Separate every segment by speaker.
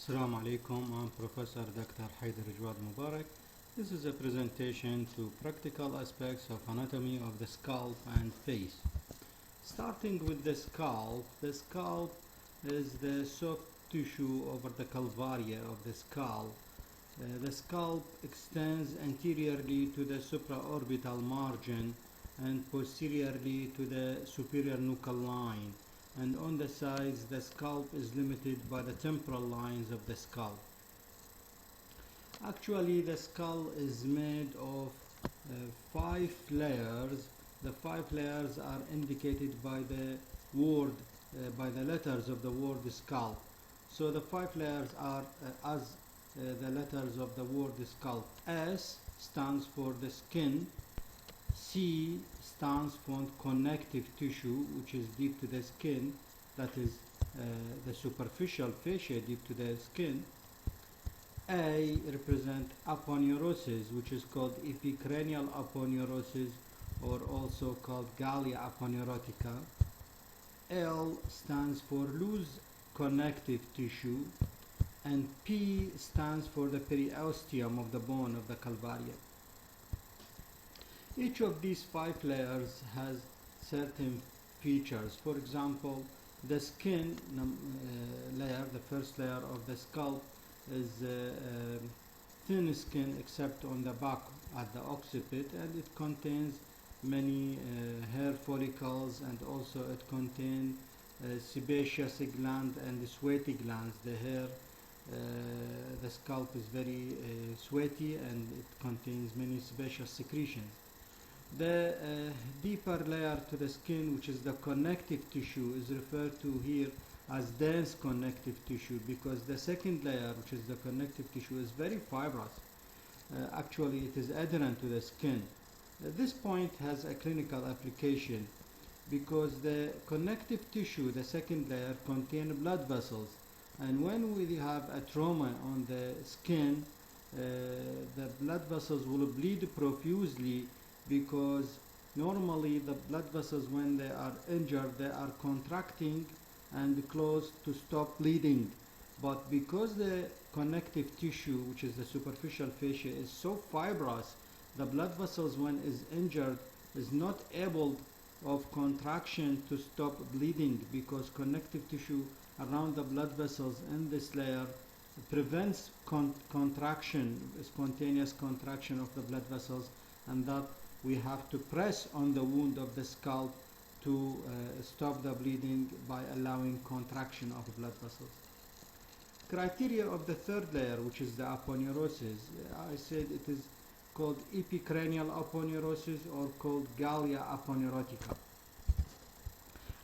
Speaker 1: Assalamu alaikum, I'm Professor Dr. Hayder Mubarak. This is a presentation to practical aspects of anatomy of the scalp and face. Starting with the scalp is the soft tissue over the calvaria of the scalp. The scalp extends anteriorly to the supraorbital margin and posteriorly to the superior nuchal line, and on the sides the scalp is limited by the temporal lines of the scalp. Actually, the skull is made of 5 layers. The 5 layers are indicated by the word, by the letters of the word scalp. So the 5 layers are as the letters of the word scalp. S stands for the skin. C stands for connective tissue, which is deep to the skin, that is the superficial fascia deep to the skin. A represent aponeurosis, which is called epicranial aponeurosis, or also called gallia aponeurotica. L stands for loose connective tissue, and P stands for the periosteum of the bone of the calvaria. Each of these 5 layers has certain features. For example, the skin layer, the first layer of the scalp, is thin skin except on the back at the occiput, and it contains many hair follicles, and also it contains sebaceous gland and sweaty glands. The hair, the scalp is very sweaty, and it contains many sebaceous secretions. The deeper layer to the skin, which is the connective tissue, is referred to here as dense connective tissue, because the second layer, which is the connective tissue, is very fibrous. Actually, it is adherent to the skin. This point has a clinical application because the connective tissue, the second layer, contains blood vessels, and when we have a trauma on the skin, the blood vessels will bleed profusely, because normally the blood vessels, when they are injured, they are contracting and closed to stop bleeding. But because the connective tissue, which is the superficial fascia, is so fibrous, the blood vessels, when is injured, is not able of contraction to stop bleeding, because connective tissue around the blood vessels in this layer prevents contraction, spontaneous contraction of the blood vessels, and that we have to press on the wound of the scalp to stop the bleeding by allowing contraction of the blood vessels. Criteria of the third layer, which is the aponeurosis, I said it is called epicranial aponeurosis or called gallia aponeurotica.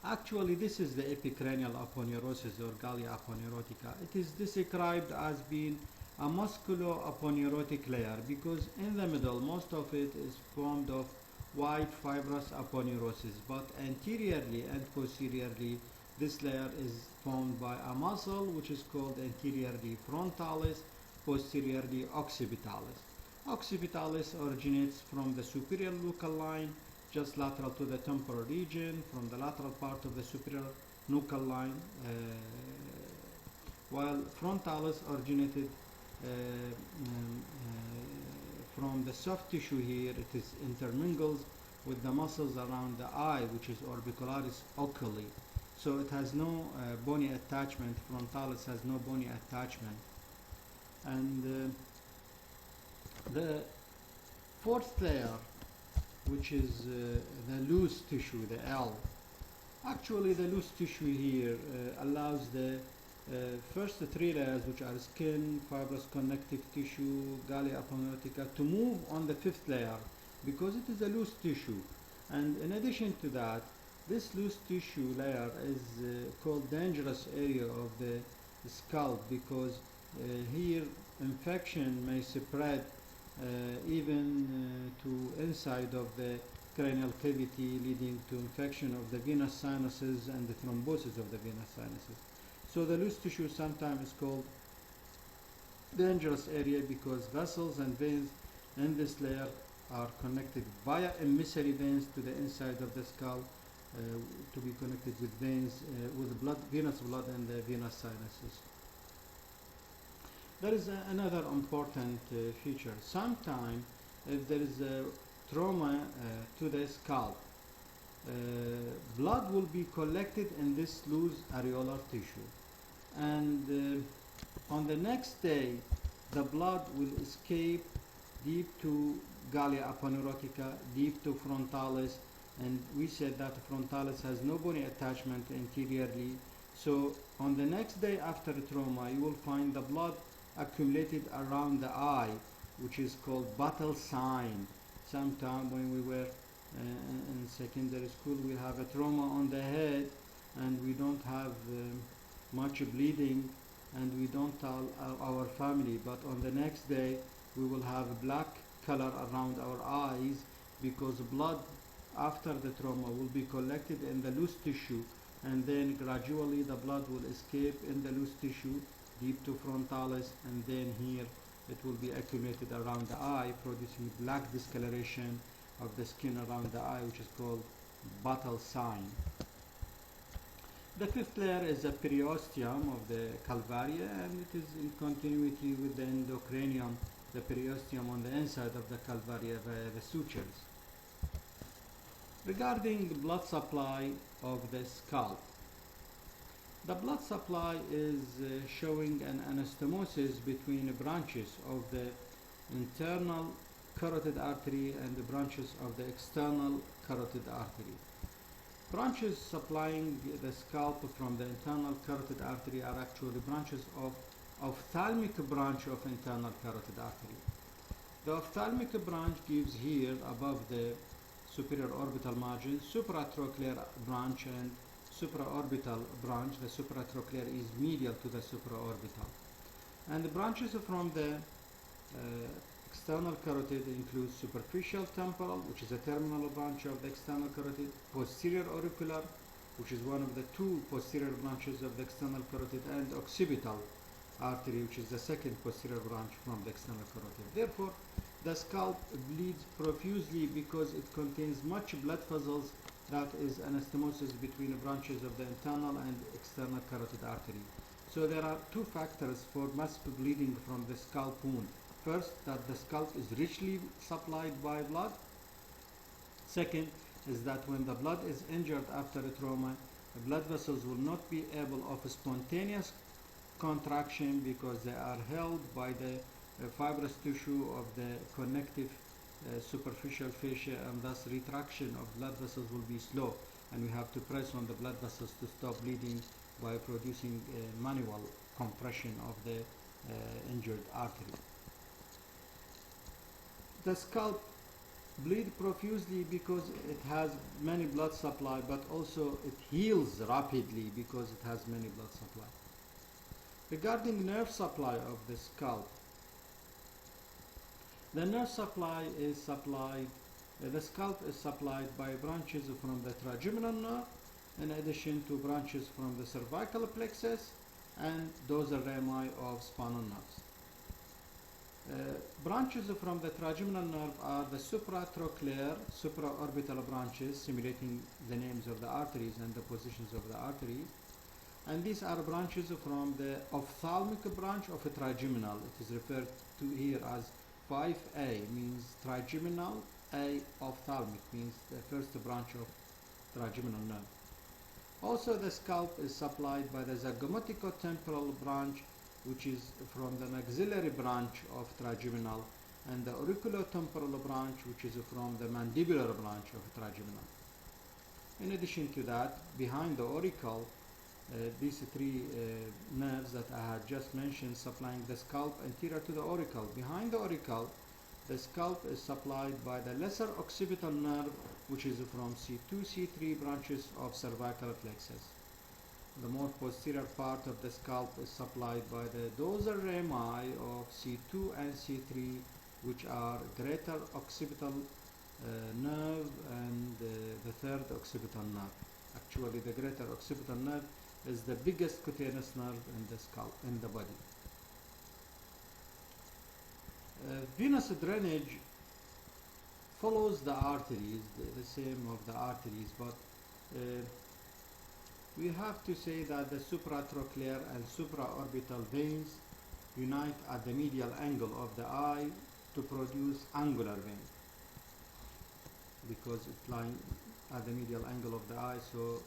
Speaker 1: Actually, this is the epicranial aponeurosis or gallia aponeurotica. It is described as being a musculo-aponeurotic layer because in the middle most of it is formed of white fibrous aponeurosis, but anteriorly and posteriorly this layer is formed by a muscle which is called anteriorly frontalis, posteriorly occipitalis. Occipitalis originates from the superior nuchal line, just lateral to the temporal region, from the lateral part of the superior nuchal line, while frontalis originated from the soft tissue here. It is intermingles with the muscles around the eye, which is orbicularis oculi. So it has no bony attachment. Frontalis has no bony attachment. And the fourth layer, which is the loose tissue, the L. Actually, the loose tissue here allows the first 3 layers, which are skin, fibrous connective tissue, gallia aponeurotica, to move on the 5th layer because it is a loose tissue. And in addition to that, this loose tissue layer is called dangerous area of the scalp because here infection may spread even to inside of the cranial cavity, leading to infection of the venous sinuses and the thrombosis of the venous sinuses. So the loose tissue sometimes is called dangerous area because vessels and veins in this layer are connected via emissary veins to the inside of the skull to be connected with veins, with blood, venous blood and the venous sinuses. There is another important feature. Sometimes, if there is a trauma to the scalp, uh, blood will be collected in this loose areolar tissue, and on the next day, the blood will escape deep to gallia aponeurotica, deep to frontalis, and we said that frontalis has no bony attachment anteriorly. So on the next day after trauma, you will find the blood accumulated around the eye, which is called battle sign. Sometime when we were in secondary school, we have a trauma on the head, and we don't have much bleeding, and we don't tell our family, but on the next day we will have black color around our eyes, because blood after the trauma will be collected in the loose tissue, and then gradually the blood will escape in the loose tissue deep to frontalis, and then here it will be accumulated around the eye, producing black discoloration of the skin around the eye, which is called battle sign. The fifth layer is the periosteum of the calvaria, and it is in continuity with the endocranium, the periosteum on the inside of the calvaria via the sutures. Regarding the blood supply of the scalp, the blood supply is showing an anastomosis between the branches of the internal carotid artery and the branches of the external carotid artery. Branches supplying the scalp from the internal carotid artery are actually branches of ophthalmic branch of internal carotid artery. The ophthalmic branch gives here above the superior orbital margin supratrochlear branch and supraorbital branch. The supratrochlear is medial to the supraorbital. And the branches from the external carotid include superficial temporal, which is a terminal branch of the external carotid, posterior auricular, which is one of the two posterior branches of the external carotid, and occipital artery, which is the second posterior branch from the external carotid. Therefore, the scalp bleeds profusely because it contains much blood vessels, that is anastomosis between the branches of the internal and external carotid artery. So there are two factors for massive bleeding from the scalp wound. First, that the scalp is richly supplied by blood. Second is that when the blood is injured after a trauma, the blood vessels will not be able of spontaneous contraction because they are held by the fibrous tissue of the connective superficial fascia, and thus retraction of blood vessels will be slow, and we have to press on the blood vessels to stop bleeding by producing manual compression of the injured artery. The scalp bleeds profusely because it has many blood supply, but also it heals rapidly because it has many blood supply. Regarding nerve supply of the scalp, the nerve supply is supplied, the scalp is supplied by branches from the trigeminal nerve, in addition to branches from the cervical plexus and dorsal rami of spinal nerves. Branches from the trigeminal nerve are the supratrochlear, supraorbital branches, simulating the names of the arteries and the positions of the arteries. And these are branches from the ophthalmic branch of a trigeminal. It is referred to here as 5A, means trigeminal, A ophthalmic, means the first branch of trigeminal nerve. Also, the scalp is supplied by the zygomatic-temporal branch, which is from the maxillary branch of trigeminal, and the auriculotemporal branch, which is from the mandibular branch of trigeminal. In addition to that, behind the auricle, these three nerves that I had just mentioned supplying the scalp anterior to the auricle. Behind the auricle, the scalp is supplied by the lesser occipital nerve, which is from C2, C3 branches of cervical plexus. The more posterior part of the scalp is supplied by the dorsal rami of C2 and C3, which are greater occipital nerve and the third occipital nerve. Actually, the greater occipital nerve is the biggest cutaneous nerve in the scalp, in the body. Venous drainage follows the arteries, the same of the arteries, but we have to say that the supratrochlear and supraorbital veins unite at the medial angle of the eye to produce angular vein, because it lies at the medial angle of the eye, so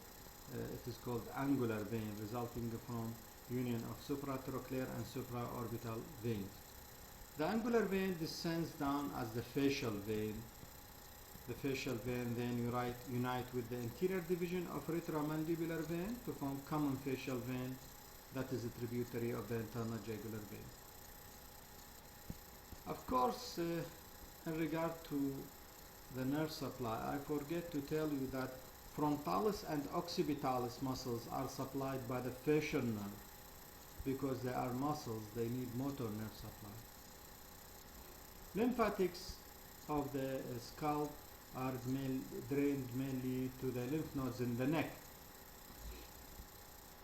Speaker 1: it is called angular vein, resulting from union of supratrochlear and supraorbital veins. The angular vein descends down as the facial vein. The facial vein then unite with the anterior division of retromandibular vein to form common facial vein that is a tributary of the internal jugular vein. Of course, in regard to the nerve supply, I forget to tell you that frontalis and occipitalis muscles are supplied by the facial nerve. Because they are muscles, they need motor nerve supply. Lymphatics of the scalp are drained mainly to the lymph nodes in the neck.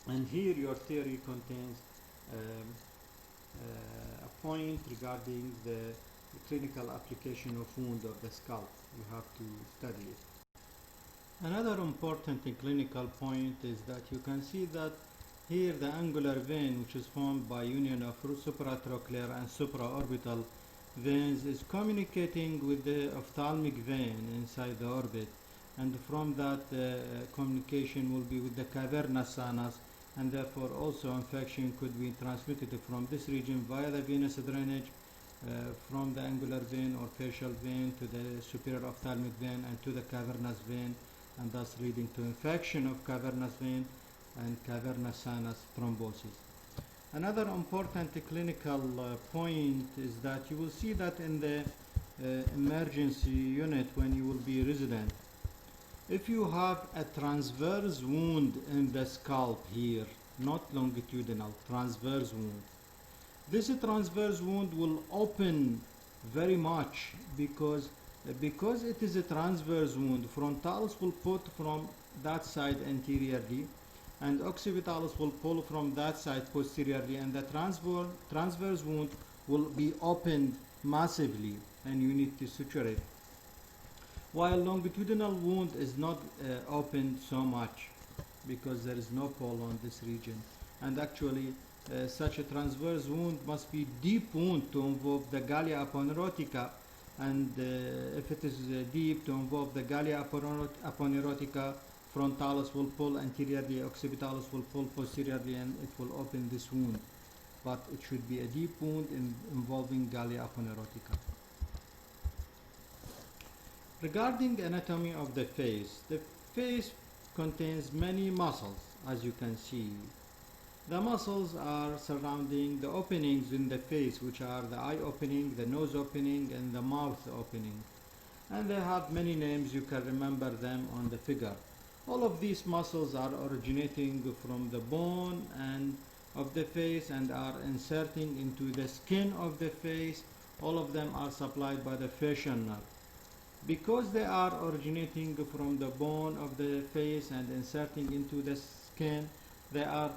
Speaker 1: And here your theory contains a point regarding the clinical application of wound of the scalp. You have to study it. Another important clinical point is that you can see that here the angular vein, which is formed by union of supratrochlear and supraorbital veins, is communicating with the ophthalmic vein inside the orbit, and from that communication will be with the cavernous sinus, and therefore also infection could be transmitted from this region via the venous drainage from the angular vein or facial vein to the superior ophthalmic vein and to the cavernous vein, and thus leading to infection of cavernous vein and cavernous sinus thrombosis. Another important clinical point is that you will see that in the emergency unit when you will be resident, if you have a transverse wound in the scalp here, not longitudinal, transverse wound, this transverse wound will open very much because it is a transverse wound. Frontalis will put from that side anteriorly, and occipitalis will pull from that side posteriorly, and the transverse wound will be opened massively, and you need to suture it. While longitudinal wound is not opened so much because there is no pull on this region, and actually such a transverse wound must be deep wound to involve the gallia aponeurotica, and if it is deep to involve the gallia aponeurotica, frontalis will pull anteriorly, occipitalis will pull posteriorly, and it will open this wound. But it should be a deep wound involving gallia aponeurotica. Regarding anatomy of the face contains many muscles, as you can see. The muscles are surrounding the openings in the face, which are the eye opening, the nose opening, and the mouth opening. And they have many names, you can remember them on the figure. All of these muscles are originating from the bone and of the face and are inserting into the skin of the face. All of them are supplied by the facial nerve. Because they are originating from the bone of the face and inserting into the skin, they are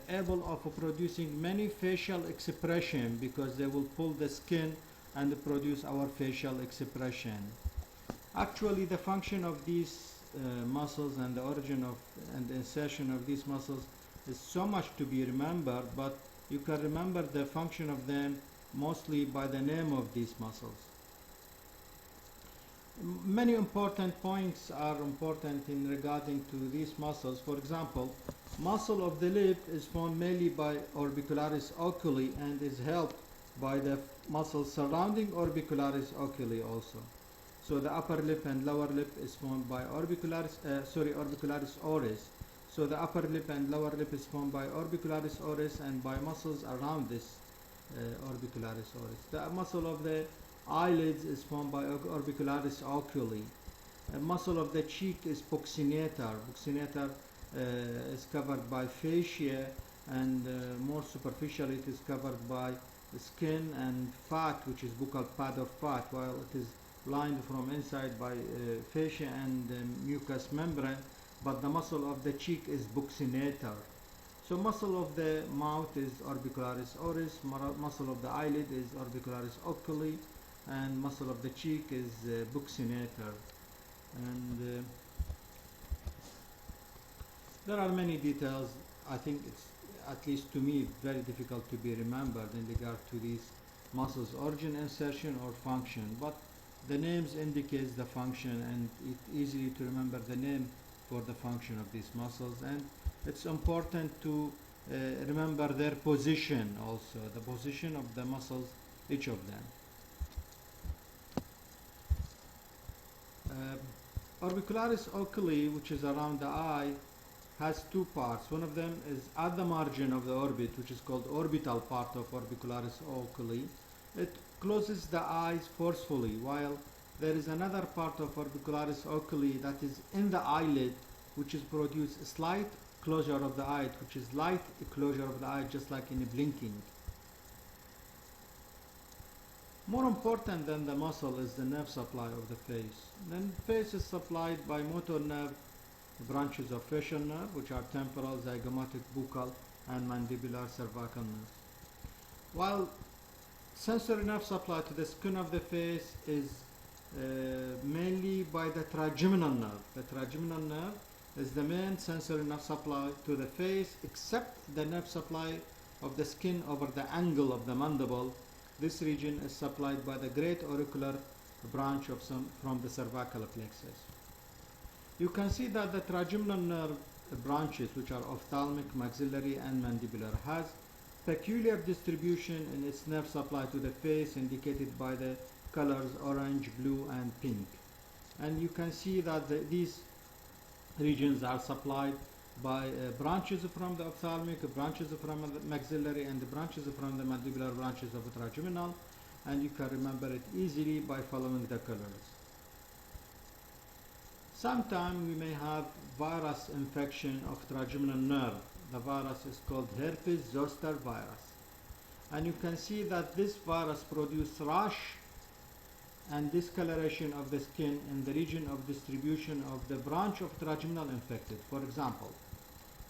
Speaker 1: able of producing many facial expression, because they will pull the skin and produce our facial expression. Actually, the function of these muscles and the origin of and the insertion of these muscles is so much to be remembered, but you can remember the function of them mostly by the name of these muscles. Many important points are important in regarding to these muscles. For example, muscle of the lip is formed mainly by orbicularis oculi and is helped by the muscles surrounding orbicularis oculi also. So the upper lip and lower lip is formed by orbicularis oris. So the upper lip and lower lip is formed by orbicularis oris and by muscles around this orbicularis oris. The muscle of the eyelids is formed by orbicularis oculi. A muscle of the cheek is buccinator. Buccinator is covered by fascia, and more superficially it is covered by skin and fat, which is buccal pad of fat, while it is lined from inside by fascia and mucous membrane, but the muscle of the cheek is buccinator. So muscle of the mouth is orbicularis oris, muscle of the eyelid is orbicularis oculi, and muscle of the cheek is buccinator. And there are many details. I think at least to me, very difficult to be remembered in regard to these muscles, origin, insertion, or function. But the names indicates the function, and it's easy to remember the name for the function of these muscles. And it's important to remember their position also, the position of the muscles, each of them. Orbicularis oculi, which is around the eye, has two parts. One of them is at the margin of the orbit, which is called orbital part of orbicularis oculi. It closes the eyes forcefully, while there is another part of orbicularis oculi that is in the eyelid, which is produce a slight closure of the eye, which is light closure of the eye, just like in a blinking. More important than the muscle is the nerve supply of the face. Then the face is supplied by motor nerve branches of facial nerve, which are temporal, zygomatic, buccal, and mandibular cervical nerves. While sensory nerve supply to the skin of the face is mainly by the trigeminal nerve. The trigeminal nerve is the main sensory nerve supply to the face, except the nerve supply of the skin over the angle of the mandible. This region is supplied by the great auricular branch of from the cervical plexus. You can see that the trigeminal nerve branches, which are ophthalmic, maxillary, and mandibular, has peculiar distribution in its nerve supply to the face, indicated by the colors orange, blue, and pink. And you can see that these regions are supplied by branches from the ophthalmic, branches from the maxillary, and the branches from the mandibular branches of the trigeminal, and you can remember it easily by following the colors. Sometimes we may have virus infection of trigeminal nerve. The virus is called herpes zoster virus, and you can see that this virus produces rash and discoloration of the skin in the region of distribution of the branch of trigeminal infected. For example,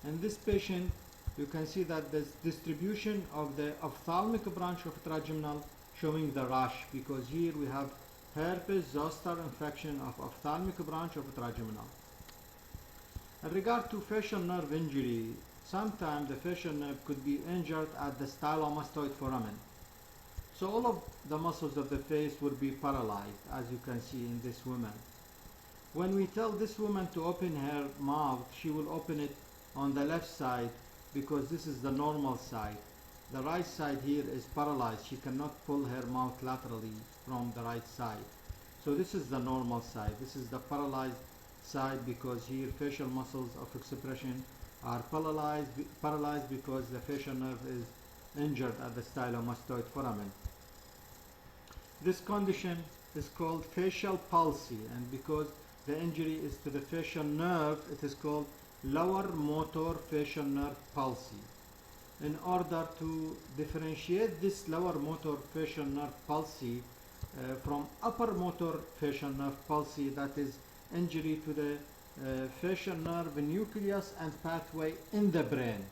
Speaker 1: in this patient, you can see that the distribution of the ophthalmic branch of trigeminal showing the rash, because here we have herpes zoster infection of ophthalmic branch of trigeminal. In regard to facial nerve injury, sometimes the facial nerve could be injured at the stylomastoid foramen. So all of the muscles of the face will be paralyzed, as you can see in this woman. When we tell this woman to open her mouth, she will open it on the left side, because this is the normal side. The right side here is paralyzed. She cannot pull her mouth laterally from the right side. So this is the normal side. This is the paralyzed side, because here facial muscles of expression are paralyzed because the facial nerve is injured at the stylomastoid foramen. This condition is called facial palsy, and because the injury is to the facial nerve, it is called lower motor facial nerve palsy. In order to differentiate this lower motor facial nerve palsy from upper motor facial nerve palsy, that is injury to the facial nerve nucleus and pathway in the brain.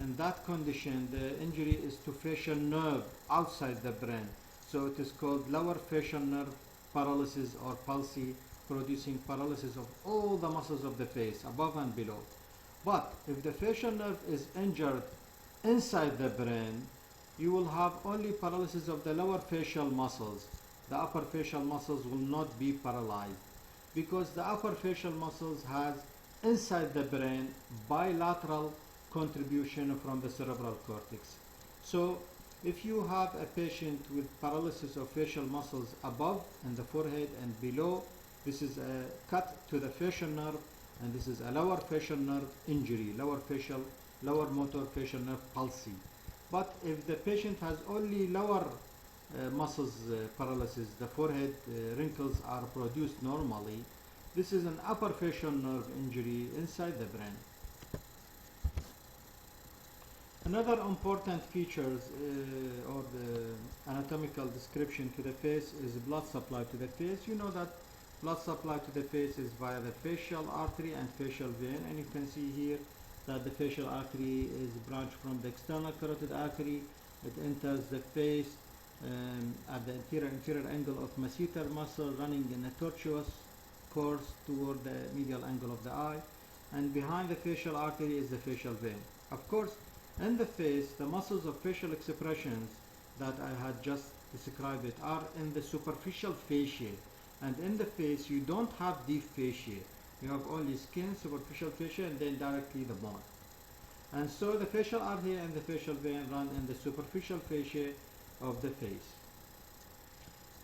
Speaker 1: In that condition, the injury is to facial nerve outside the brain. So it is called lower facial nerve paralysis or palsy, producing paralysis of all the muscles of the face, above and below. But if the facial nerve is injured inside the brain, you will have only paralysis of the lower facial muscles. The upper facial muscles will not be paralyzed, because the upper facial muscles has inside the brain bilateral contribution from the cerebral cortex. So if you have a patient with paralysis of facial muscles above in the forehead and below, this is a cut to the facial nerve, and this is a lower facial nerve injury, lower motor facial nerve palsy. But if the patient has only lower muscles paralysis, the forehead wrinkles are produced normally, this is an upper facial nerve injury inside the brain. Another important features or the anatomical description to the face is blood supply to the face. You know that blood supply to the face is via the facial artery and facial vein, and you can see here that the facial artery is branched from the external carotid artery. It enters the face at the inferior angle of masseter muscle, running in a tortuous course toward the medial angle of the eye, and behind the facial artery is the facial vein. Of course, In the face, the muscles of facial expressions that I had just described it are in the superficial fascia, and in the face you don't have deep fascia. You have only skin, superficial fascia, and then directly the bone. And so the facial artery and the facial vein run in the superficial fascia of the face.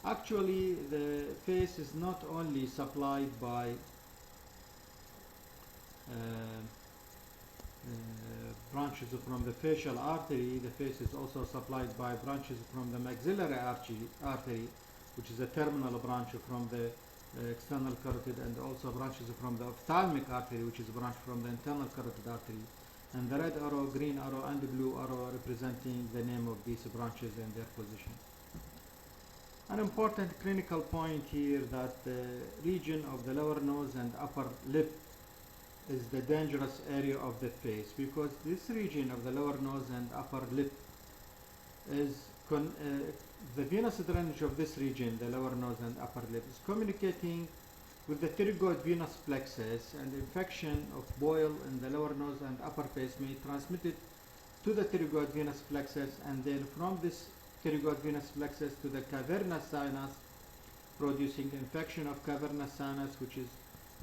Speaker 1: Actually, the face is not only supplied by branches from the facial artery, the face is also supplied by branches from the maxillary artery, which is a terminal branch from the external carotid, and also branches from the ophthalmic artery, which is a branch from the internal carotid artery. And the red arrow, green arrow, and the blue arrow representing the name of these branches and their position. An important clinical point here that the region of the lower nose and upper lip is the dangerous area of the face, because this region of the lower nose and upper lip is the venous drainage of this region, the lower nose and upper lip, is communicating with the pterygoid venous plexus, and infection of boil in the lower nose and upper face may transmit it to the pterygoid venous plexus, and then from this pterygoid venous plexus to the cavernous sinus, producing infection of cavernous sinus, which is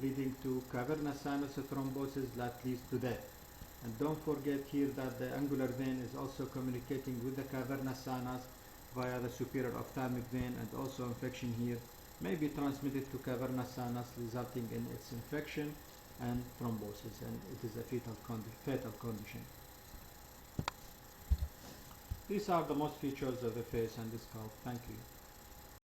Speaker 1: leading to cavernous sinus thrombosis that leads to death. And don't forget here that the angular vein is also communicating with the cavernous sinus via the superior ophthalmic vein, and also infection here may be transmitted to cavernous sinus, resulting in its infection and thrombosis, and it is a fatal condition. These are the most features of the face and the scalp. Thank you.